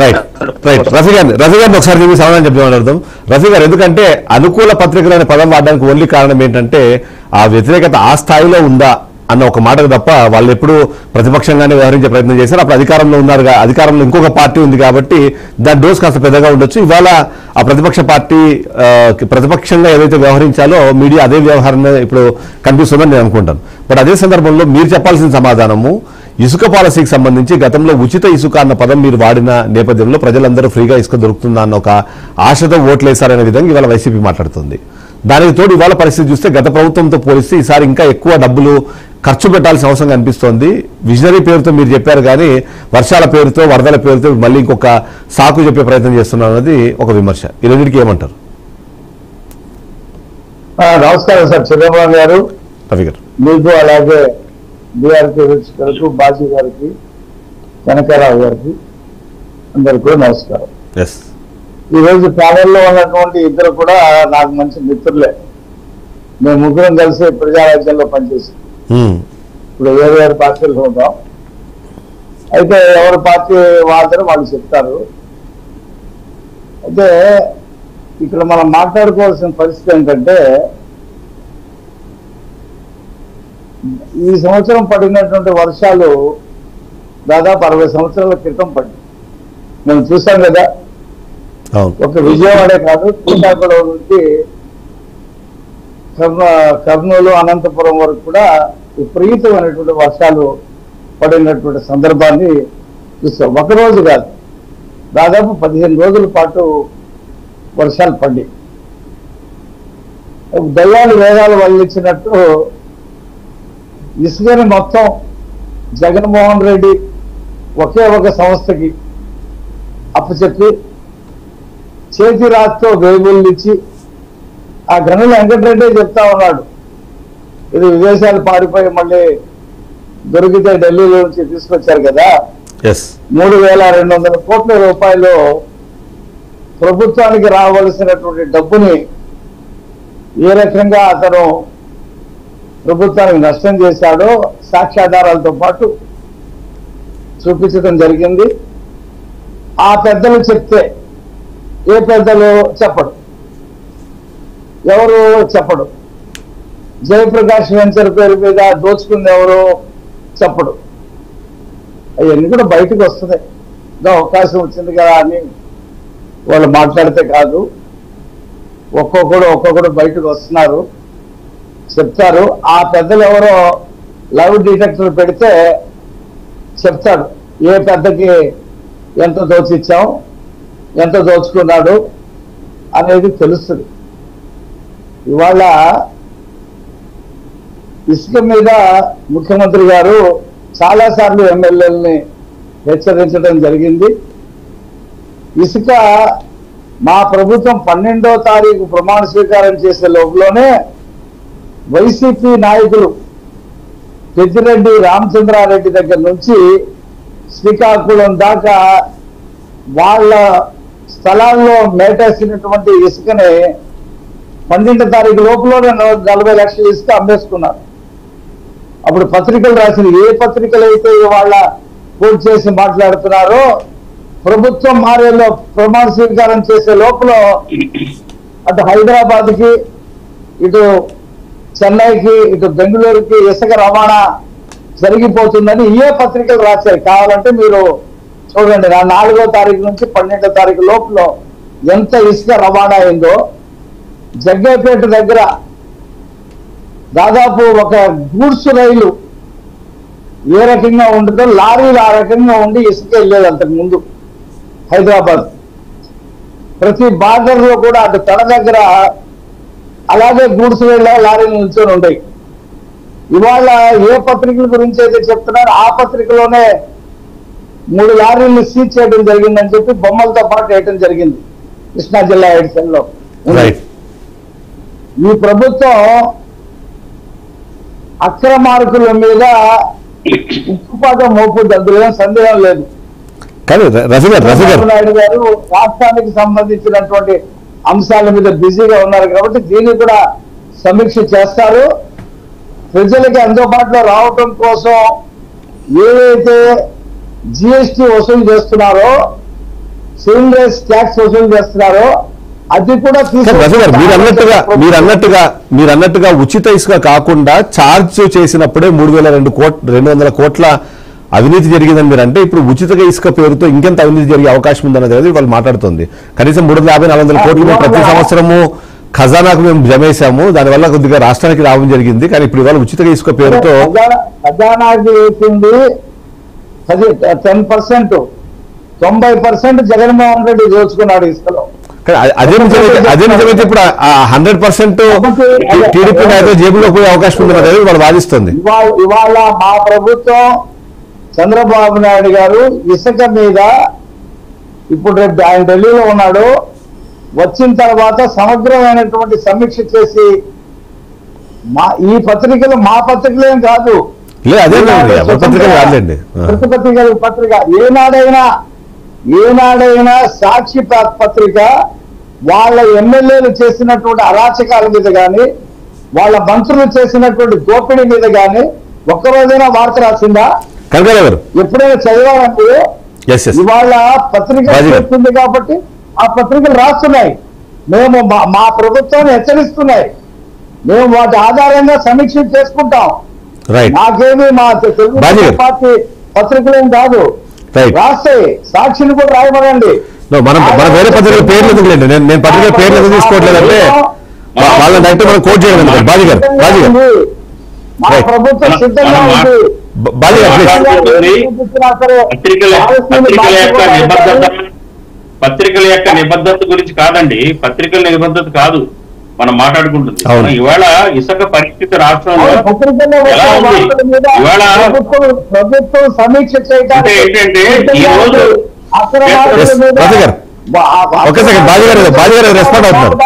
Right right Rafi గారిని ఒకసారి మీకు సమాధానం చెప్తామని అర్థం. రఫీ గారు, ఎందుకంటే అనుకూల పత్రికలు అనే పదం వాడడానికి ఓన్లీ కారణం ఏంటంటే ఆ వ్యతిరేకత ఆ స్థాయిలో ఉందా అన్న ఒక మాటకు తప్ప వాళ్ళు ఎప్పుడు ప్రతిపక్షంగానే వ్యవహరించే ప్రయత్నం చేశారు. అప్పుడు అధికారంలో ఉన్నారు, అధికారంలో ఇంకొక పార్టీ ఉంది కాబట్టి దాని డోస్ కాస్త పెద్దగా ఉండొచ్చు. ఇవాళ ఆ ప్రతిపక్ష పార్టీ ప్రతిపక్షంగా ఏదైతే వ్యవహరించాలో మీడియా అదే వ్యవహారం ఇప్పుడు కనిపిస్తుందని నేను అనుకుంటాను. బట్ అదే సందర్భంలో మీరు చెప్పాల్సిన సమాధానము, ఇసుక పాలసీకి సంబంధించి గతంలో ఉచిత ఇసుక అన్న పదం మీరు వాడిన నేపథ్యంలో ప్రజలందరూ ఫ్రీగా ఇసుక దొరుకుతుందా అన్న ఒక ఆశతో ఓట్లేశారనే విధంగా ఇవాళ వైసీపీ మాట్లాడుతుంది. దానికి తోడు ఇవాళ పరిస్థితి చూస్తే గత ప్రభుత్వంతో పోలిస్తే ఈసారి ఇంకా ఎక్కువ డబ్బులు ఖర్చు పెట్టాల్సిన అవసరం కనిపిస్తోంది. విజనరీ పేరుతో మీరు చెప్పారు కానీ వర్షాల పేరుతో వరదల పేరుతో మళ్ళీ ఇంకొక సాకు చెప్పే ప్రయత్నం చేస్తున్నారు అనేది ఒక విమర్శ. ఈ రెండింటికి ఏమంటారు? నమస్కారం సార్ చంద్రబాబు గారు, రవి గారు, మీకు అలాగే బీఆర్పీ వీక్షకులకు, బాజీ గారికి, కనకారావు గారికి అందరికి కూడా నమస్కారం. ఈ రోజు ప్యానెల్లో ఉన్నటువంటి ఇద్దరు కూడా నాకు మంచి మిత్రులే. మేము ముగ్గురం కలిసి ప్రజారాజ్యంలో పనిచేసి ఇప్పుడు వేరు పార్టీలు ఉంటాం. అయితే ఎవరి పార్టీ వాళ్ళని వాళ్ళు చెప్తారు. అయితే ఇక్కడ మనం మాట్లాడుకోవాల్సిన పరిస్థితి ఏంటంటే, ఈ సంవత్సరం పడినటువంటి వర్షాలు దాదాపు 60 సంవత్సరాల క్రితం పడి మేము చూసాం కదా. ఒక విజయవాడే కాదు, శ్రీకాకుళం నుంచి కర్నూలు, అనంతపురం వరకు కూడా విపరీతమైనటువంటి వర్షాలు పడినటువంటి సందర్భాన్ని చూస్తాం. ఒకరోజు కాదు, దాదాపు 15 రోజుల పాటు వర్షాలు పడి దయ్యాలు వేగాలు వల్లించినట్టు ఇసుకని మొత్తం జగన్మోహన్ రెడ్డి ఒకే ఒక సంస్థకి అప్పచెప్పి చేతి రాత్తో వేగుళ్ళు ఇచ్చి, ఆ గనుల వెంకటరెడ్డి చెప్తా ఉన్నాడు, ఇది విదేశాలు పారిపోయి మళ్ళీ దొరికితే ఢిల్లీలో నుంచి తీసుకొచ్చారు కదా, 3,200 కోట్ల రూపాయలు ప్రభుత్వానికి రావాల్సినటువంటి డబ్బుని ఏ రకంగా అతను ప్రభుత్వానికి నష్టం చేశాడో సాక్ష్యాధారాలతో పాటు చూపించడం జరిగింది. ఆ పెద్దలు చెప్తే ఏ పెద్దలు చెప్పడు, ఎవరు చెప్పడు. జయప్రకాష్ వెంచర్ పేరు మీద దోచుకుంది ఎవరు చెప్పడు. అవన్నీ కూడా బయటకు వస్తున్నాయి. ఇంకా అవకాశం వచ్చింది కదా అని వాళ్ళు మాట్లాడితే కాదు, ఒక్కొక్కడు బయటకు వస్తున్నారు, చెప్తారు. ఆ పెద్దలు ఎవరో లవ్ డిటెక్టర్ పెడితే చెప్తాడు ఏ పెద్దకి ఎంత దోచిచ్చాం, ఎంత దోచుకున్నాడు అనేది తెలుస్తుంది. ఇవాళ ఇసుక మీద ముఖ్యమంత్రి గారు చాలాసార్లు ఎమ్మెల్యేలని హెచ్చరించడం జరిగింది. ఇసుక మా ప్రభుత్వం 12వ తారీఖు ప్రమాణ స్వీకారం చేసే లోపలనే వైసీపీ నాయకులు పెద్దిరెడ్డి రామచంద్రారెడ్డి దగ్గర నుంచి శ్రీకాకుళం దాకా వాళ్ళ స్థలాల్లో మేటేసినటువంటి ఇసుకని 12వ తారీఖు లోపలనే 40 లక్షల ఇసుక అమ్మేసుకున్నారు. అప్పుడు పత్రికలు రాసిన ఏ పత్రికలు అయితే వాళ్ళ కోట్ చేసి మాట్లాడుతున్నారో, ప్రభుత్వం మారేలో ప్రమాణ స్వీకారం చేసే లోపల అటు హైదరాబాద్కి, ఇటు చెన్నైకి, ఇటు బెంగళూరుకి ఇసుక రవాణా జరిగిపోతుందని ఏ పత్రికలు రాశాయి. కావాలంటే మీరు చూడండి, 4వ తారీఖు నుంచి 12వ తారీఖు లోపల ఎంత ఇసుక రవాణా అయిందో. జగ్గైపేట దగ్గర దాదాపు ఒక గూడ్స్ రైలు ఏ రకంగా ఉంటుందో లారీలు ఆ రకంగా ఉండి ఇసుక వెళ్ళేది అంతకు ముందు హైదరాబాద్. ప్రతి బార్డర్లో కూడా అటు తడ దగ్గర అలాగే గూడ్స్ రైళ్ళ లారీలు నిల్చొని ఉంటాయి. ఇవాళ ఏ పత్రికల గురించి అయితే చెప్తున్నారో ఆ పత్రికలోనే 3 లారీలను సీజ్ చేయడం జరిగిందని చెప్పి బొమ్మలతో పాటు వేయటం జరిగింది కృష్ణా జిల్లా ఎడిషన్లో. ఈ ప్రభుత్వం అక్రమార్కుల మీద ఉక్కుపాదం మోపుద్ది, అందులో ఏం సందేహం లేదు. చంద్రబాబు నాయుడు గారు రాష్ట్రానికి సంబంధించినటువంటి అంశాల మీద బిజీగా ఉన్నారు కాబట్టి దీన్ని కూడా సమీక్ష చేస్తారు. ప్రజలకి అందుబాటులో రావటం కోసం ఏవైతే జిఎస్టీ వసూలు చేస్తున్నారో, సేల్స్ ట్యాక్స్ వసూలు చేస్తున్నారో అది కూడా రఫీ గారు మీరన్నట్టుగా ఉచిత ఇసుక కాకుండా ఛార్జ్ చేసినప్పుడే 3,200 కోట్ల అవినీతి జరిగిందని మీరు అంటే, ఇప్పుడు ఉచిత ఇసుక పేరుతో ఇంకెంత అవినీతి జరిగే అవకాశం ఉందన్నది వాళ్ళు మాట్లాడుతుంది. కనీసం 350-400 కోట్లు మేము ప్రతి సంవత్సరము ఖజానాకు మేము జమేశాము, దానివల్ల కొద్దిగా రాష్ట్రానికి లాభం జరిగింది. కానీ ఇప్పుడు ఇవాళ ఉచిత ఇసుక పేరుతో ఖజానాకి వేసింది 10%, 90% జగన్మోహన్ రెడ్డి దోచుకున్నాడు ఇసుకలో. అదే నిజమైతే ఇప్పుడు 100% టీడీపీ నాయకులు జేబులో పోయే అవకాశం ఉందన్నది వాళ్ళు వాదిస్తుంది. ఇవాళ మా ప్రభుత్వం చంద్రబాబు నాయుడు గారు ఇసుక మీద ఇప్పుడు రేపు ఆయన ఢిల్లీలో ఉన్నాడు, వచ్చిన తర్వాత సమగ్రమైనటువంటి సమీక్ష చేసి ఈ పత్రికలు మా పత్రికలేం కాదు, ప్రతిపత్రికల పత్రిక ఏనాడైనా సాక్షి పత్రిక వాళ్ళ ఎమ్మెల్యేలు చేసినటువంటి అరాచకాల మీద కానీ, వాళ్ళ మంత్రులు చేసినటువంటి దోపిడీ మీద కానీ ఒక్కరోజైనా వార్త రాసిందా? ఎప్పుడైనా చదివారంటే ఇవాళ పత్రిక చేస్తుంది కాబట్టి ఆ పత్రికలు రాస్తున్నాయి. మేము మా ప్రభుత్వాన్ని హెచ్చరిస్తున్నాయి, మేము వాటి ఆధారంగా సమీక్ష చేసుకుంటాం. నాకేమి మా తెలుగు పార్టీ పత్రికలేం కాదు, రాస్తాయి. సాక్షిని కూడా రాయమనండి. మనం వేరే పత్రికల పేర్లు ఎందుకులేండి, నేను పత్రికల పేర్లు ఎందుకు తీసుకోవట్లేదంటే వాళ్ళని డైరెక్ట్ మనం కోట్ చేయడం. మా ప్రభుత్వం సిద్ధంగా ఉంది. పత్రికల యొక్క నిబద్ధత గురించి కాదండి, పత్రికల నిబద్ధత కాదు మనం మాట్లాడుకుంటుంది. ఇవాళ ఇసుక పరిస్థితి రాష్ట్రంలో ఎలా ఉంది? ఇవాళ ప్రభుత్వం సమీక్ష చేయడానికి ఏంటంటే ఈ రోజు రెస్పాండ్ అవుతున్నారు.